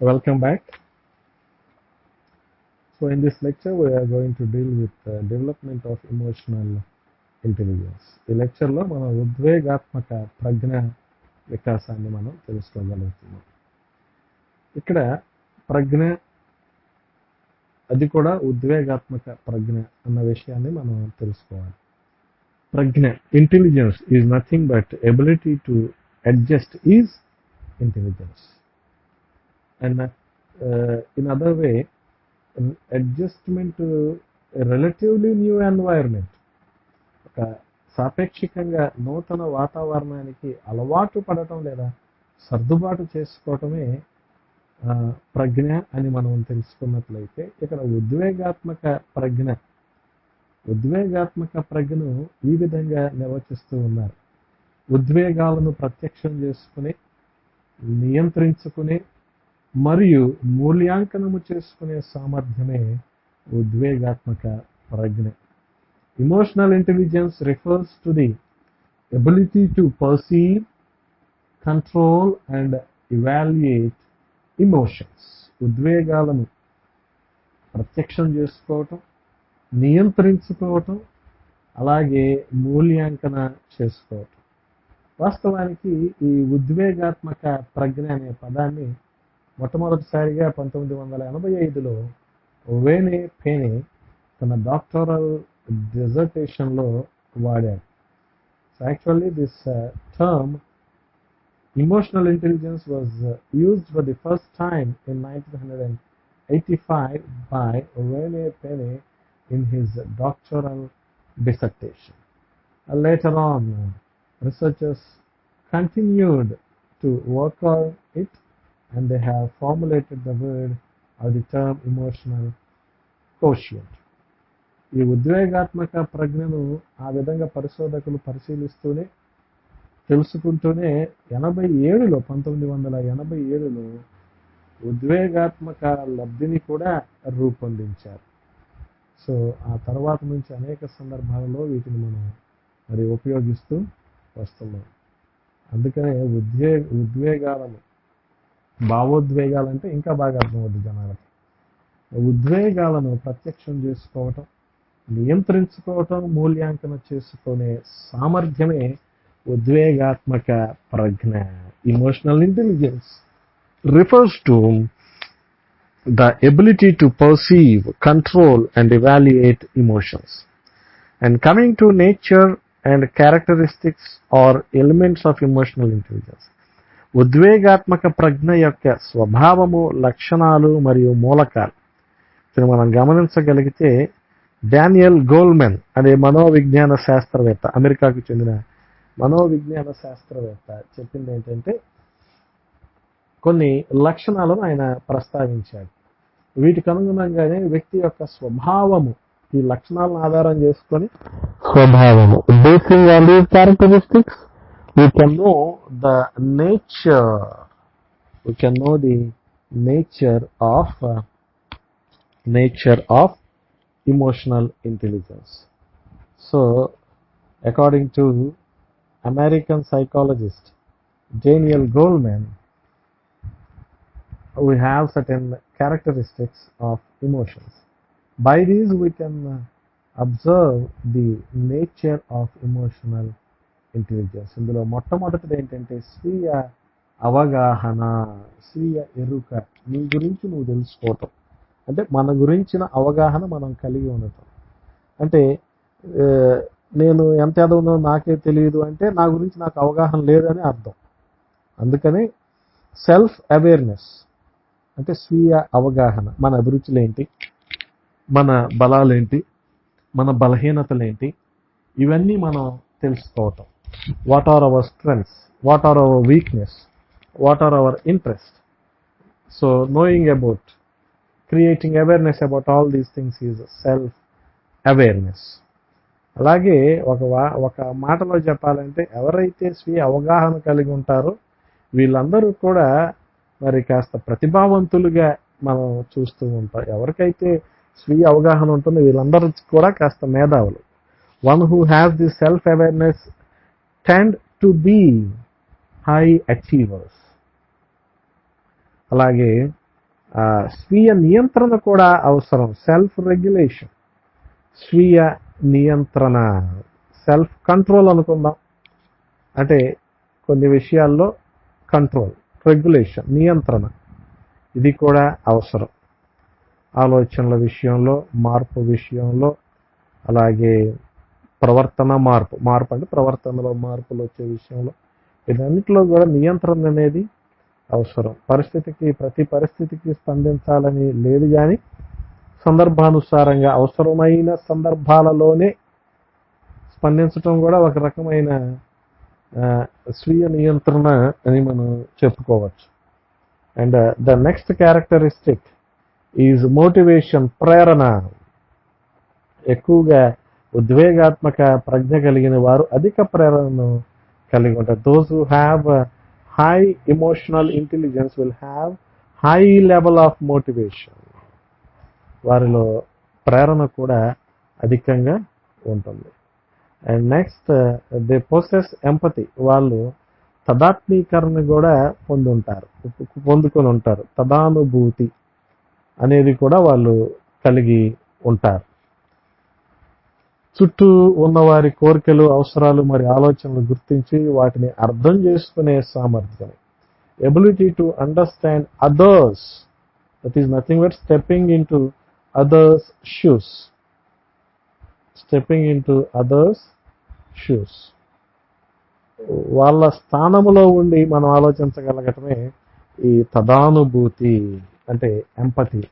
Welcome back. So in this lecture we are going to deal with development of emotional intelligence. ఈ లెక్చర్లో మనం ఉద్వేగాత్మక ప్రజ్ఞ వికాసాన్ని మనం తెలుసుకోగలుగుతున్నాం. ఇక్కడ ప్రజ్ఞ, అది కూడా ఉద్వేగాత్మక ప్రజ్ఞ అన్న విషయాన్ని మనం తెలుసుకోవాలి. ప్రజ్ఞ, intelligence is nothing but ability to adjust is intelligence. And in other way, adjustment relatively new environment, ఒక సాపేక్షికంగా నూతన వాతావరణానికి అలవాటు పడటం లేదా సర్దుబాటు చేసుకోవటమే ప్రజ్ఞ అని మనం తెలుసుకున్నట్లయితే, ఇక్కడ ఉద్వేగాత్మక ప్రజ్ఞను ఈ విధంగా నిర్వచిస్తూ ఉన్నారు. ఉద్వేగాలను ప్రత్యక్షం చేసుకుని, నియంత్రించుకునే మరియు మూల్యాంకనము చేసుకునే సామర్థ్యమే ఉద్వేగాత్మక ప్రజ్ఞ. Emotional intelligence refers to the ability to perceive, control and evaluate emotions. ఉద్వేగాలను ప్రత్యక్షం చేసుకోవటం, నియంత్రించుకోవటం, అలాగే మూల్యాంకన చేసుకోవటం. వాస్తవానికి ఈ ఉద్వేగాత్మక ప్రజ్ఞ అనే పదాన్ని మొట్టమొదటిసారిగా 1985లో వేనే పేనే తన డాక్టరల్ డిజర్టేషన్లో వాడారు. So actually this term emotional intelligence was used for the first time in 1985 by Rene Pene in his doctoral dissertation. Later on, researchers continued to work on it, and they have formulated the word or the term emotional quotient. ఈ ఉద్వేగాత్మక ప్రజ్ఞను ఆ విధంగా పరిశోధకులు పరిశీలిస్తూనే, తెలుసుకుంటూనే 1987లో ఉద్వేగాత్మక లబ్ధిని కూడా రూపొందించారు. So ఆ తర్వాత నుంచి అనేక సందర్భాలలో వీటిని మనం మరి ఉపయోగిస్తూ వస్తున్నాం. అందుకనే ఉద్వేగాలను, భావోద్వేగాలంటే ఇంకా బాగా అర్థమవుతుంది జనాలకి. ఉద్వేగాలను ప్రత్యక్షం చేసుకోవటం, నియంత్రించుకోవటం, మూల్యాంకనం చేసుకునే సామర్థ్యమే ఉద్వేగాత్మక ప్రజ్ఞ. Emotional intelligence refers to the ability to perceive, control and evaluate emotions. And coming to nature and characteristics or elements of emotional intelligence, ఉద్వేగాత్మక ప్రజ్ఞ యొక్క స్వభావము, లక్షణాలు మరియు మూలకాలు మనం గమనించగలిగితే, డానియల్ గోల్మెన్ అనే మనోవిజ్ఞాన శాస్త్రవేత్త, అమెరికాకు చెందిన మనోవిజ్ఞాన శాస్త్రవేత్త చెప్పింది ఏంటంటే, కొన్ని లక్షణాలను ఆయన ప్రస్తావించాడు. వీటికి అనుగుణంగానే వ్యక్తి యొక్క స్వభావము, ఈ లక్షణాలను ఆధారం చేసుకొని స్వభావము, basing on these characteristics we can know the nature of emotional intelligence. So according to American psychologist Daniel Goleman, we have certain characteristics of emotions. By these we can observe the nature of emotional intelligence. ఇందులో మొట్టమొదటిది ఏంటంటే స్వీయ అవగాహన, స్వీయ ఎరుక. నీ గురించి నువ్వు తెలుసుకోవటం అంటే మన గురించిన అవగాహన మనం కలిగి ఉండటం. అంటే నేను ఎంత ఎదవనో నాకే తెలియదు అంటే నా గురించి నాకు అవగాహన లేదని అర్థం. అందుకని సెల్ఫ్ అవేర్నెస్ అంటే స్వీయ అవగాహన. మన అభిరుచులేంటి, మన బలాలేంటి, మన బలహీనతలేంటి, ఇవన్నీ మనం తెలుసుకోవటం. What are our strengths? What are our weakness? What are our interests? So knowing about, creating awareness about all these things is self-awareness. అలాగే ఒక మాటలో చెప్పాలంటే, ఎవరైతే స్వీయ అవగాహన కలిగి ఉంటారో వీళ్ళందరూ కూడా మరి కాస్త ప్రతిభావంతులుగా మనం చూస్తూ ఉంటాం. ఎవరికైతే స్వీయ అవగాహన ఉంటుందో వీళ్ళందరూ కూడా కాస్త మేధావులు. One who has this self-awareness tend to be high achievers. అలాగే స్వీయ నియంత్రణ కూడా అవసరం. సెల్ఫ్ రెగ్యులేషన్, స్వీయ నియంత్రణ, సెల్ఫ్ కంట్రోల్ అనుకుందాం. అంటే కొన్ని విషయాల్లో కంట్రోల్, రెగ్యులేషన్, నియంత్రణ, ఇది కూడా అవసరం. ఆలోచనల విషయంలో, మార్పు విషయంలో, అలాగే ప్రవర్తన మార్పు అంటే ప్రవర్తనలో మార్పులు వచ్చే విషయంలో, వీటన్నిటిలో కూడా నియంత్రణ అనేది అవసరం. ప్రతి పరిస్థితికి స్పందించాలని లేదు, కానీ సందర్భానుసారంగా అవసరమైన సందర్భాలలోనే స్పందించడం కూడా ఒక రకమైన స్వీయ నియంత్రణ అని మనం చెప్పుకోవచ్చు. And the next characteristic is motivation, ప్రేరణ. ఎక్కువగా ఉద్వేగాత్మక ప్రజ్ఞ కలిగిన వారు అధిక ప్రేరణను కలిగి ఉంటారు. Those who have high emotional intelligence will have high level of motivation. వారిలో ప్రేరణ కూడా అధికంగా ఉంటుంది. And next they possess empathy. వాళ్ళు తదాత్మీకరణ కూడా పొందుకొని ఉంటారు. తదానుభూతి అనేది కూడా వాళ్ళు కలిగి ఉంటారు. చుట్టూ ఉన్న వారి కోరికలు, అవసరాలు మరి ఆలోచనలు గుర్తించి వాటిని అర్థం చేసుకునే సామర్థ్యం. Ability to understand others, that is nothing but stepping in to others shoes. Stepping in to others shoes. వాళ్ళ స్థానంలో ఉండి మనం ఆలోచించగలగటమే ఈ తదానుభూతి, అంటే empathy.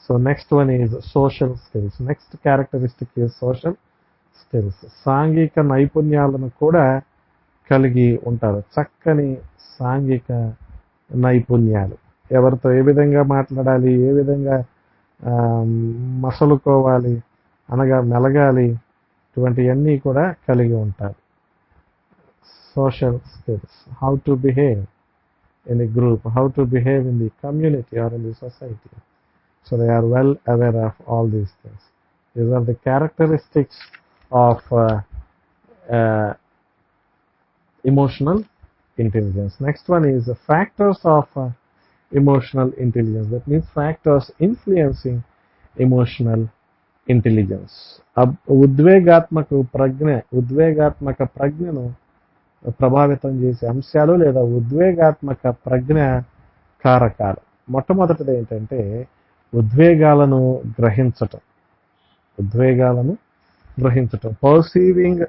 So next one is social skills. Next characteristic is social skills. సాంఘిక నైపుణ్యాలను కూడా కలిగి ఉంటారు. చక్కని సాంఘిక నైపుణ్యాలు. ఎవరితో ఏ విధంగా మాట్లాడాలి, ఏ విధంగా మసలుకోవాలి, అనగా మెలగాలి, ఇటువంటివన్నీ కూడా కలిగి ఉంటారు. Social skills, how to behave in a group, how to behave in the community or in the society. So they are well aware of all these things. These are the characteristics of emotional intelligence. Next one is the factors of emotional intelligence. That means factors influencing emotional intelligence. ఉద్వేగాత్మక ప్రజ్ఞను ప్రభావితం చేసే అంశాలు లేదా ఉద్వేగాత్మక ప్రజ్ఞ కారకాలు. మొట్టమొదటిది ఏంటంటే ఉద్వేగాలను గ్రహించటం. Perceiving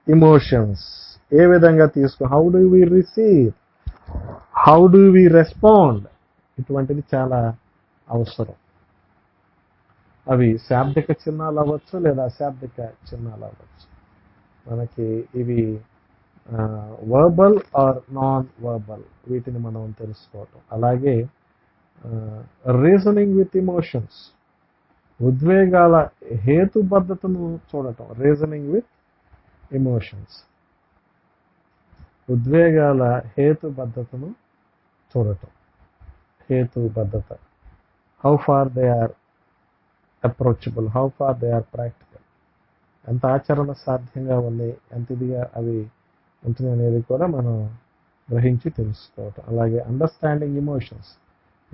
emotions. ఏ విధంగా how do we receive, how do we respond, ఇటువంటిది చాలా అవసరం. అవి శాబ్దిక చిహ్నాలు అవ్వచ్చు లేదా అశాబ్దిక చిహ్నాలు అవ్వచ్చు. మనకి ఇవి వర్బల్ ఆర్ నాన్ వర్బల్, వీటిని మనం తెలుసుకోవటం. అలాగే రీజనింగ్ విత్ ఇమోషన్స్, ఉద్వేగాల హేతుబద్ధతను చూడటం. రీజనింగ్ విత్ ఇమోషన్స్, ఉద్వేగాల హేతుబద్ధతను చూడటం. హేతుబద్ధత, how far they are approachable, how far they are practical, ఎంత ఆచరణ సాధ్యంగా ఉన్నాయి, ఎంత ఇదిగా అవి ఉంటుంది అనేది కూడా మనం గ్రహించి తెలుసుకోవటం. అలాగే అండర్స్టాండింగ్ ఇమోషన్స్,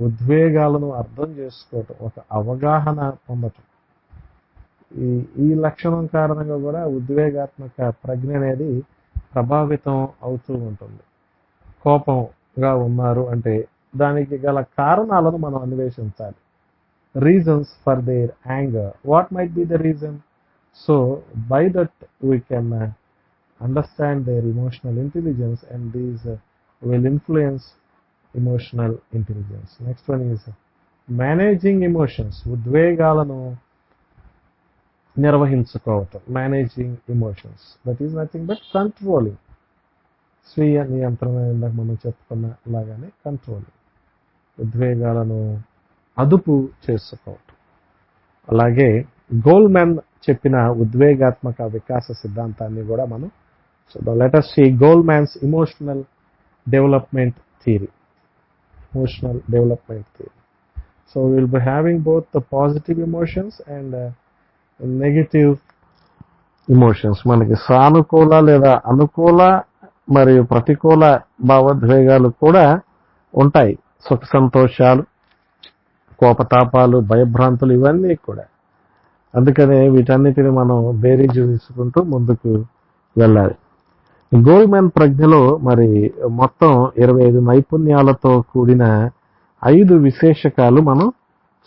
ఉద్వేగాలను అర్థం చేసుకోవటం, ఒక అవగాహన పొందటం. ఈ లక్షణం కారణంగా కూడా ఉద్వేగాత్మక ప్రజ్ఞ అనేది ప్రభావితం అవుతూ ఉంటుంది. కోపంగా ఉన్నారు అంటే దానికి గల కారణాలను మనం అన్వేషించాలి. Reasons for their anger, what might be the reason. So by that we can understand their emotional intelligence and these will influence emotional intelligence. Next one is managing emotions, ఉద్వేగాలను నిర్వహించుకోవటం. Managing emotions, that is nothing but controlling. స్వీయ నియంత్రణ, ఇందాక మనం చెప్పుకున్న లాగానే controlling, ఉద్వేగాలను అదుపు చేసుకోవటం. అలాగే గోల్మెన్ చెప్పిన ఉద్వేగాత్మక వికాస సిద్ధాంతాన్ని కూడా మనం చూద్దాం. Let us see Goldman's emotional development theory. So we will be having both the positive emotions and negative emotions. మనకి సానుకూల లేదా అనుకూల మరియు ప్రతికూల భావోద్వేగాలు కూడా ఉంటాయి. సుఖ సంతోషాలు, కోపతాపాలు, భయభ్రాంతులు ఇవన్నీ కూడా. అందుకనే వీటన్నిటిని మనం బేరీజు తీసుకుంటూ ముందుకు వెళ్ళాలి. గోల్మెన్ ప్రజ్ఞలో మరి మొత్తం 25 నైపుణ్యాలతో కూడిన 5 విశేషకాలు మనం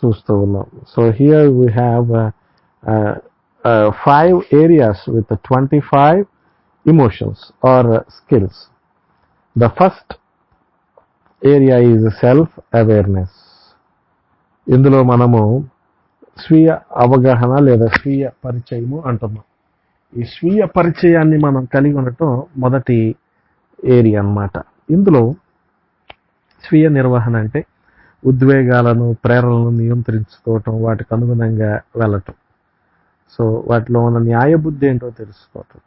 చూస్తూ ఉన్నాం. So here we have 5 areas with 25 emotions or skills. The first area is self-awareness. ఇందులో మనము స్వీయ అవగాహన లేదా స్వీయ పరిచయము అంటున్నాం. ఈ స్వీయ పరిచయాన్ని మనం కలిగి ఉండటం మొదటి ఏరియా అన్నమాట. ఇందులో స్వీయ నిర్వహణ అంటే ఉద్వేగాలను, ప్రేరణలను నియంత్రించుకోవటం, వాటికి అనుగుణంగా వెళ్ళటం. సో వాటిలో ఉన్న న్యాయబుద్ధి ఏంటో తెలుసుకోవటం.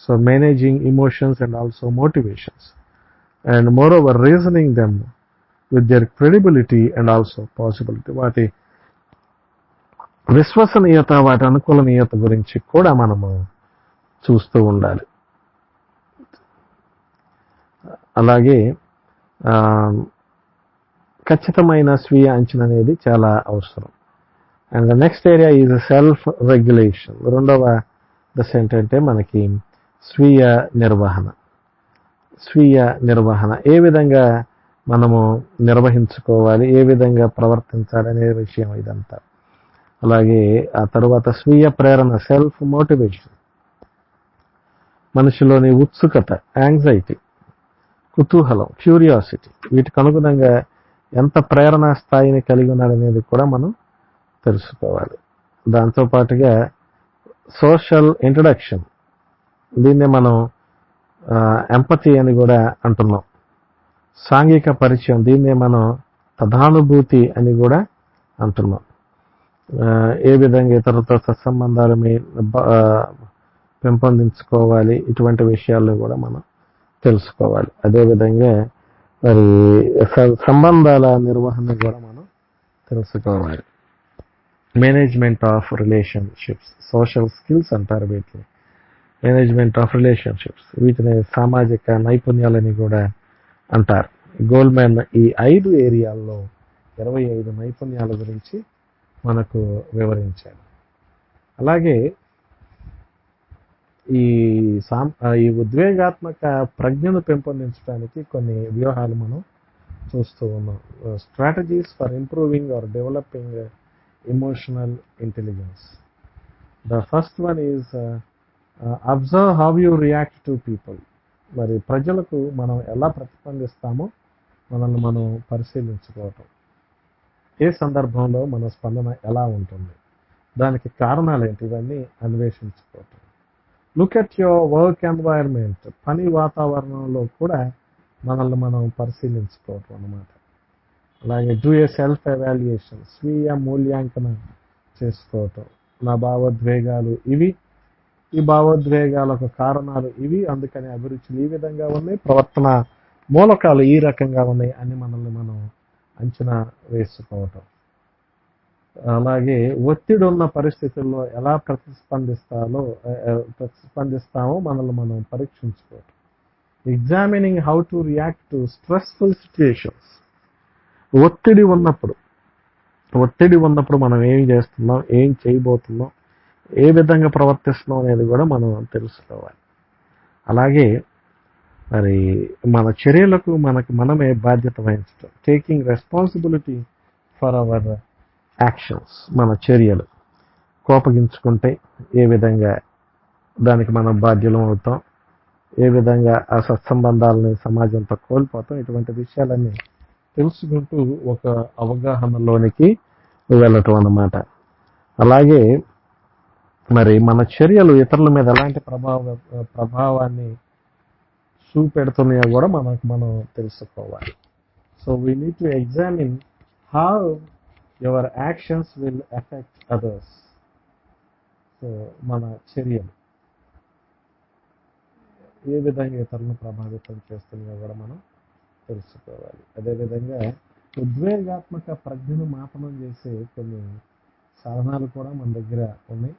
So managing emotions and also motivations and more over reasoning them with their credibility and also possibility. వాటి విశ్వసనీయత, వాటి అనుకూలనీయత గురించి కూడా మనము చూస్తూ ఉండాలి. అలాగే ఖచ్చితమైన స్వీయ అంచనా అనేది చాలా అవసరం. And the next area is self regulation. రెండవ దశ ఏంటంటే మనకి స్వీయ నిర్వహణ. స్వీయ నిర్వహణ ఏ విధంగా మనము నిర్వహించుకోవాలి, ఏ విధంగా ప్రవర్తించాలి అనే విషయం ఇదంతా. అలాగే ఆ తర్వాత స్వీయ ప్రేరణ, సెల్ఫ్ మోటివేషన్. మనిషిలోని ఉత్సుకత, యాంగ్జైటీ, కుతూహలం, క్యూరియాసిటీ, వీటికి అనుగుణంగా ఎంత ప్రేరణ స్థాయిని కలిగి ఉన్నాడనేది కూడా మనం తెలుసుకోవాలి. దాంతోపాటుగా సోషల్ ఇంట్రడక్షన్, దీన్నే మనం ఎంపతి అని కూడా అంటున్నాం. సాంఘిక పరిచయం, దీన్నే మనం తదానుభూతి అని కూడా అంటున్నాం. ఏ విధంగా ఇతరులతో సత్సంబంధాలు పెంపొందించుకోవాలి, ఇటువంటి విషయాల్లో కూడా మనం తెలుసుకోవాలి. అదేవిధంగా మరి సంబంధాల నిర్వహణ కూడా మనం తెలుసుకోవాలి. Management of relationships, social skills అంటారు వీటిని. మేనేజ్మెంట్ ఆఫ్ రిలేషన్షిప్స్, వీటిని సామాజిక నైపుణ్యాలని కూడా అంటారు. గోల్మెన్ ఈ 5 ఏరియాల్లో 25 నైపుణ్యాల గురించి మనకు వివరించాడు. అలాగే ఈ ఉద్వేగాత్మక ప్రజ్ఞను పెంపొందించడానికి కొన్ని వ్యూహాలు మనం చూస్తూ ఉన్నాం. Strategies for improving or developing emotional intelligence. The first one is observe how you react to people. మరి ప్రజలకు మనం ఎలా ప్రతిస్పందిస్తామో మనల్ని మనం పరిశీలించుకోవటం. ఏ సందర్భంలో మన స్పందన ఎలా ఉంటుంది, దానికి కారణాలు ఏంటి, ఇవన్నీ అన్వేషించుకోవటం. Look at your work environment, పని వాతావరణంలో కూడా మనల్ని మనం పరిశీలించుకోవటం అన్నమాట. అలాగే డూ ఏ సెల్ఫ్ ఎవాల్యుయేషన్, స్వీయ మూల్యాంకనం చేసుకోవటం. నా భావోద్వేగాలు ఇవి, ఈ భావోద్వేగాలకు కారణాలు ఇవి, అందుకని అభిరుచులు ఈ విధంగా ఉన్నాయి, ప్రవర్తన మూలకాలు ఈ రకంగా ఉన్నాయి అని మనల్ని మనం అంచనా వేసుకోవటం. అలాగే ఒత్తిడి ఉన్న పరిస్థితుల్లో ఎలా ప్రతిస్పందిస్తామో మనల్ని మనం పరీక్షించుకోవటం. Examining how to react to stressful situations. ఒత్తిడి ఉన్నప్పుడు మనం ఏం చేస్తున్నాం, ఏం చేయబోతున్నాం, ఏ విధంగా ప్రవర్తిస్తున్నాం అనేది కూడా మనం తెలుసుకోవాలి. అలాగే మరి మన చర్యలకు మనమే బాధ్యత వహించడం. Taking responsibility for hour actions. మన చర్యలు కోపగించుకుంటే ఏ విధంగా దానికి మనం బాధ్యులం అవుతాం, ఏ విధంగా ఆ సత్సంబంధాలని సమాజంతో కోల్పోతాం, ఇటువంటి విషయాలన్నీ తెలుసుకుంటూ ఒక అవగాహనలోనికి వెళ్ళటం అన్నమాట. అలాగే మరి మన చర్యలు ఇతరుల మీద ఎలాంటి ప్రభావాన్ని చూపెడుతున్నాయో కూడా మనం తెలుసుకోవాలి. So we need to examine how your actions will effect others. So మన చర్యలు ఏ విధంగా ఇతరులను ప్రభావితం చేస్తున్నాయో కూడా మనం తెలుసుకోవాలి. అదేవిధంగా ఉద్వేగాత్మక ప్రజ్ఞను మాపనం చేసే కొన్ని సాధనాలు కూడా మన దగ్గర ఉన్నాయి.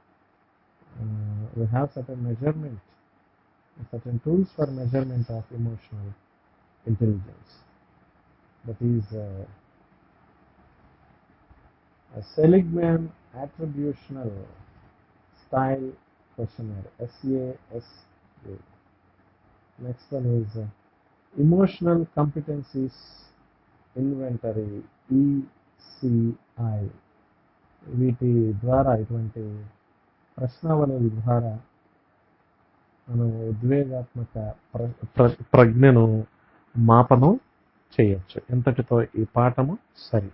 We have certain tools for measurement of emotional intelligence. That is Seligman attributional style questionnaire, SASA. Next one is emotional competencies inventory, ECI. వీటి ద్వారా ఇటువంటి ప్రశ్నావళుల ద్వారా మనం ఉద్వేగాత్మక ప్రజ్ఞను మాపనం చేయొచ్చు. ఇంతటితో ఈ పాఠము సరి.